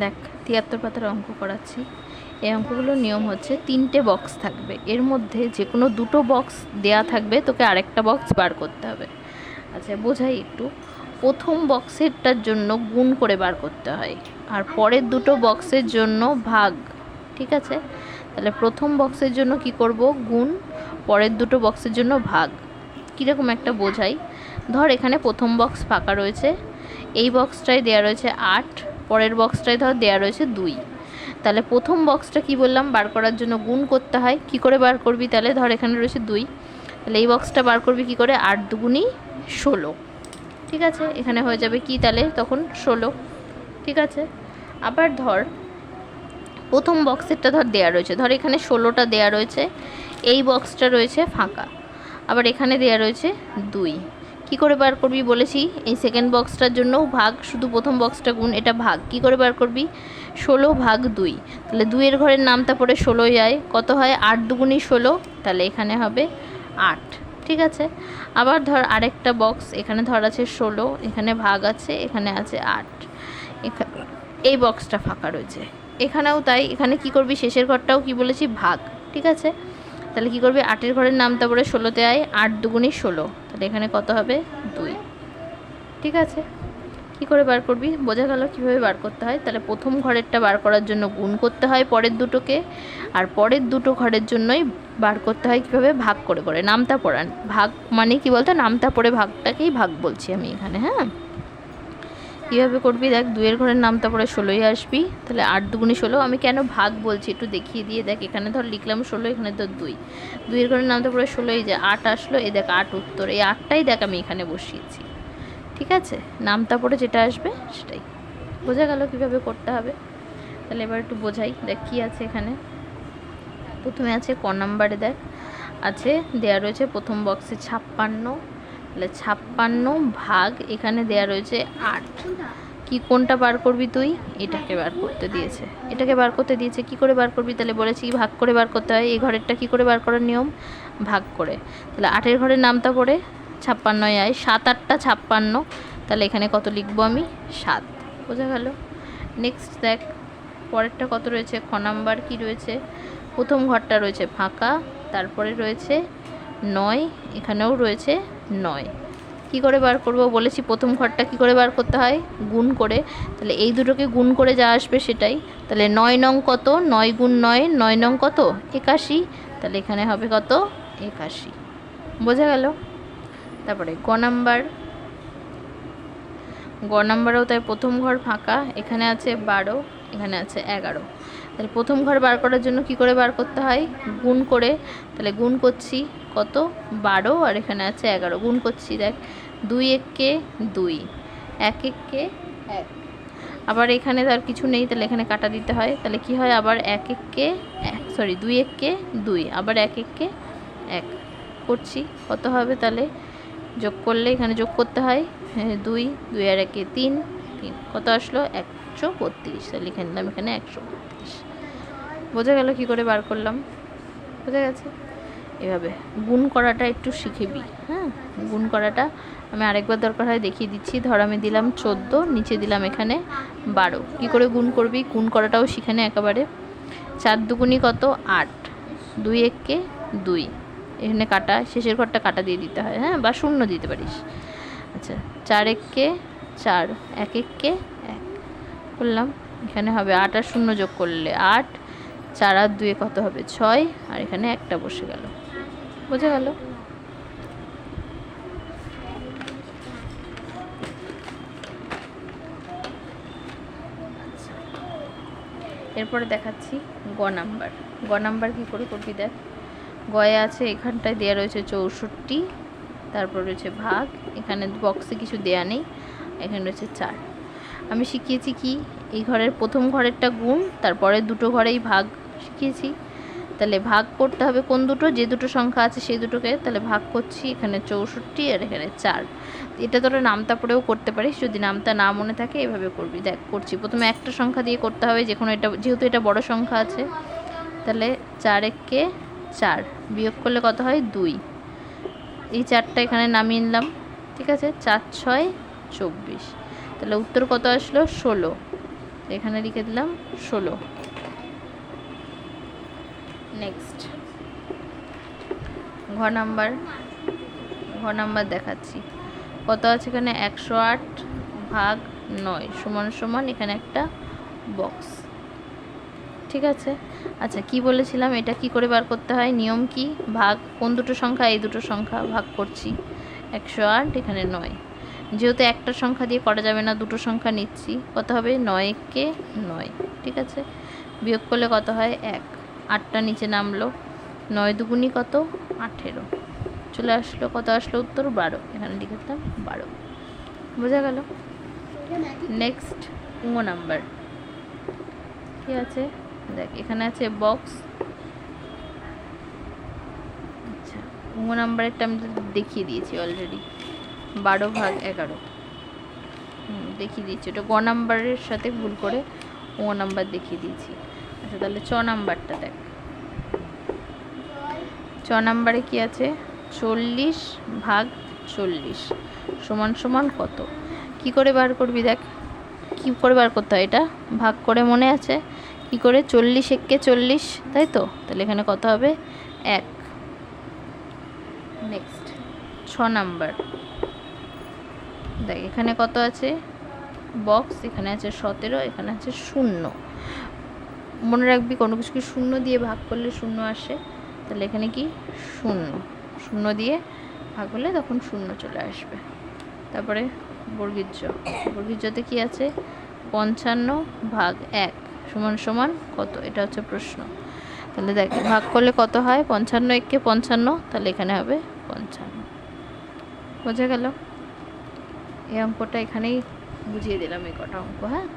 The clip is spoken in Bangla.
দেখ ৭৩ পাতার অঙ্ক করাচ্ছি। এই অঙ্কগুলোর নিয়ম হচ্ছে 3টে বক্স থাকবে, এর মধ্যে যে কোনো 2টো বক্স দেয়া থাকবে, তোকে আরেকটা বক্স বার করতে হবে। আচ্ছা বোঝাই একটু। প্রথম বক্সেরটার জন্য গুণ করে বার করতে হয়, আর পরের 2টো বক্সের জন্য ভাগ। ঠিক আছে, তাহলে প্রথম বক্সের জন্য কি করব, গুণ, পরের 2টো বক্সের জন্য ভাগ। কীরকম একটা বোঝাই, ধর এখানে প্রথম বক্স ফাঁকা রয়েছে, এই বক্সটায় দেওয়া রয়েছে 8, পরের বক্সটায় ধর দেওয়া রয়েছে 2। তাহলে প্রথম বক্সটা কি বললাম, বার করার জন্য গুণ করতে হয়। কি করে বার করবি, তাহলে ধর এখানে রয়েছে 2, তাহলে এই বক্সটা বার করবি কি করে, 8 দুগুণই 16। ঠিক আছে, এখানে হয়ে যাবে কি, তাহলে তখন 16। ঠিক আছে, আবার ধর প্রথম বক্সেরটা ধর দেয়া রয়েছে, ধর এখানে 16টা দেয়া রয়েছে, এই বক্সটা রয়েছে ফাঁকা, আবার এখানে দেয়া রয়েছে 2। কি করে বার করবি বলেছি, এই সেকেন্ড বক্সটার জন্যও ভাগ, শুধু প্রথম বক্সটা গুণ, এটা ভাগ। কি করে বার করবি, 16 ভাগ 2, তাহলে 2-এর ঘরের নামটা পড়ে 16 যায়, কত হয়, 8 দুগুণই 16, তাহলে এখানে হবে 8। ঠিক আছে, আবার ধর আরেকটা বক্স, এখানে ধর আছে 16, এখানে ভাগ আছে, এখানে আছে 8, এই বক্সটা ফাঁকা রয়েছে, এখানেও তাই। এখানে কি করবি, শেষের ঘরটাও কি বলেছি, ভাগ। ঠিক আছে, তাহলে কি করবি, 8-এর ঘরের নামটা পড়ে 16-তে আয়, 8 দুগুণই 16, তাহলে এখানে কত হবে, 2। ঠিক আছে, কি করে বার করবি, বোঝা গেল কীভাবে বার করতে হয়। তাহলে প্রথম ঘরেরটা বার করার জন্য গুণ করতে হয় পরের 2টোকে, আর পরের 2টো ঘরের জন্যই বার করতে হয় কীভাবে, ভাগ করে করে। নামতা পড়ান, ভাগ মানে কি বলতো, নামতা পড়ে ভাগটাকেই ভাগ বলছি আমি এখানে। হ্যাঁ, কীভাবে করবি, দেখ 2-এর ঘরের নামতা পড়ে 16ই আসবি, তাহলে 8 দুগুণই 16। আমি কেন ভাগ বলছি একটু দেখিয়ে দিয়ে, দেখ এখানে ধর লিখলাম 16, এখানে তো 2, 2-এর ঘরের নামতা পড়ে 16, যে 8 আসলো, এই দেখ 8 উত্তর, এই 8টাই দেখ আমি এখানে বসিয়েছি। ঠিক আছে, নামতা পড়ে যেটা আসবে সেটাই। বোঝা গেল কীভাবে করতে হবে। তাহলে এবার একটু বোঝাই, দেখ কী আছে এখানে। প্রথমে আছে ক নাম্বারে, দেখ আছে দেয়া রয়েছে প্রথম বক্সে 56, তাহলে 56 ভাগ এখানে দেয়া রয়েছে 8। কি কোনটা বার করবি তুই, এটাকে বার করতে দিয়েছে, এটাকে বার করতে দিয়েছে। কি করে বার করবি, তাহলে বলেছি ভাগ করে বার করতে হয়। এই ঘরেরটা কি করে বার করার নিয়ম, ভাগ করে। তাহলে 8-এর ঘরের নামটা পড়ে 56 আয়, 7 8টা 56, তাহলে এখানে কত লিখবো আমি, 7। বোঝা গেল। নেক্সট দেখ পরেরটা কত রয়েছে, খ নাম্বার কি রয়েছে, প্রথম ঘরটা রয়েছে ফাঁকা, তারপরে রয়েছে 9, এখানেও রয়েছে 9। কি করে বার করব বলেছি, প্রথম ঘরটা কি করে বার করতে হয়, গুণ করে। তাহলে এই দুটোকে গুণ করে যা আসবে সেটাই। তাহলে 9 নং কত, 9 গুণ 9, 9 নং কত, 81, তাহলে এখানে হবে কত, 81। বোঝা গেল। তারপরে গ নাম্বারেও তাই প্রথম ঘর ফাঁকা, এখানে আছে 12, এখানে আছে 11। তাহলে প্রথম ঘর বার করার জন্য কি করে বার করতে হয়, গুণ করে। তাহলে গুণ করছি কত, 12, আর এখানে আছে 11, গুণ করছি। দেখ 2 1-কে 2, 1 1-কে 1, আবার এখানে তার কিছু নেই, তাহলে এখানে কাটা দিতে হয়। তাহলে কি হয়, আবার 1 1-কে 1, সরি 2 1-কে 2, আবার 1 1-কে 1 করছি, কত হবে, তাহলে যোগ করলে এখানে যোগ করতে হয়, 2 2 আর 1-এ 3, 3 কত আসলো, 132, তাহলে লিখে নিলাম এখানে 132। বোঝা গেল কি করে বার করলাম, বোঝা গেছে। এভাবে গুণ করাটা একটু শিখবি। হ্যাঁ, গুণ করাটা আমি আরেকবার দরকার হয় দেখিয়ে দিচ্ছি। ধর আমি দিলাম 14, নিচে দিলাম এখানে 12, কি করে গুণ করবি, গুণ করাটাও শিখে নে একেবারে। 4 দুগুণি কত, 8, 2 1-কে 2, এখানে কাটা, শেষের ঘরটা কাটা দিয়ে দিতে হয়, হ্যাঁ, বা শূন্য দিতে পারিস। আচ্ছা 4 1-কে 4, 1 1-কে 1 করলাম, এখানে হবে 8 আর 0 যোগ করলে 8, 4 আর 2-এ কত হবে, 6, আর এখানে একটা বসে গেল। বোঝা গেল। এরপরে দেখাচ্ছি গ নাম্বার কী করে করবি, দেখ গয়ে আছে, এখানটায় দেওয়া রয়েছে 64, তারপর রয়েছে ভাগ, এখানে বক্সে কিছু দেয়া নেই, এখানে রয়েছে 4। আমি শিখিয়েছি কি, এই ঘরের প্রথম ঘরেরটা গুণ, তারপরে 2টো ঘরেই ভাগ শিখিয়েছি। তাহলে ভাগ করতে হবে কোন দুটো, যে দুটো সংখ্যা আছে সেই দুটোকে, তাহলে ভাগ করছি, এখানে 64 আর এখানে 4। এটা তোরা নামতা পড়েও করতে পারিস, যদি নামতা না মনে থাকে এভাবে করবি। দেখ করছি, প্রথমে একটা সংখ্যা দিয়ে করতে হবে, যে কোনো এটা, যেহেতু এটা বড় সংখ্যা আছে। তাহলে 4 1-কে 4, বিয়োগ করলে কত হয়, 2, এই 4টা এখানে নামিয়ে নিলাম। ঠিক আছে, 4 6 24, তাহলে উত্তর কত আসলো, 16। এখানে লিখে দিলাম 16। নেক্সট ঘ নাম্বার দেখাচ্ছি। কত আছে এখানে? 108 ভাগ 9 সমান সমান এখানে একটা বক্স। ঠিক আছে। আচ্ছা, কি বলেছিলাম, এটা কি করে বার করতে হয়? নিয়ম কি? ভাগ কোন দুটো সংখ্যা? এই দুটো সংখ্যা ভাগ করছি। 108 এখানে 9। যেহেতু একটা সংখ্যা দিয়ে করা যাবে না, দুটো সংখ্যা নিচ্ছি। কত হবে? 9 কে 9। ঠিক আছে। বিয়োগ করলে কত হয়? 1। 8টা নিচে নামলো। 9 দুগুণি কত? 18। চলে আসলো। কত আসলো উত্তর? 12। এখানে লিখে দিলাম 12। বোঝা গেল? নেক্সট নাম্বার কি আছে দেখ, এখানে আছে বক্স। আচ্ছা, নাম্বারেরটা আমি দেখিয়ে দিয়েছি অলরেডি, 12 ভাগ 11 দেখিয়ে দিয়েছি। ওটা গ নাম্বারের সাথে ভুল করে নাম্বার দেখিয়ে দিয়েছি। আচ্ছা, তাহলে চ নাম্বারটা দেখ। চ নাম্বারে কি আছে? 40 ভাগ 40 সমান সমান কত? কি করে বার করবি? দেখ কি করে বার করতে হয়। এটা ভাগ করে মনে আছে কি করে? 40 একে 40, তাই তো? তাহলে এখানে কত হবে? 1। নেক্সট 6 নাম্বার দেখ, এখানে কত আছে? বক্স। এখানে আছে 17, এখানে আছে 0। মনে রাখবি কোনো কিছুকে 0 দিয়ে ভাগ করলে 0 আসে। তাহলে এখানে কি? 0। 0 দিয়ে ভাগ হলে তখন 0 চলে আসবে। তারপরে বর্গীর কি আছে? 55 ভাগ 1 সমান সমান কত? এটা হচ্ছে প্রশ্ন। তাহলে দেখ ভাগ করলে কত হয়? 55 একে 55, তাহলে এখানে হবে 55। বোঝা গেল? এই অঙ্কটা এখানেই বুঝিয়ে দিলাম, এই কটা অঙ্ক। হ্যাঁ।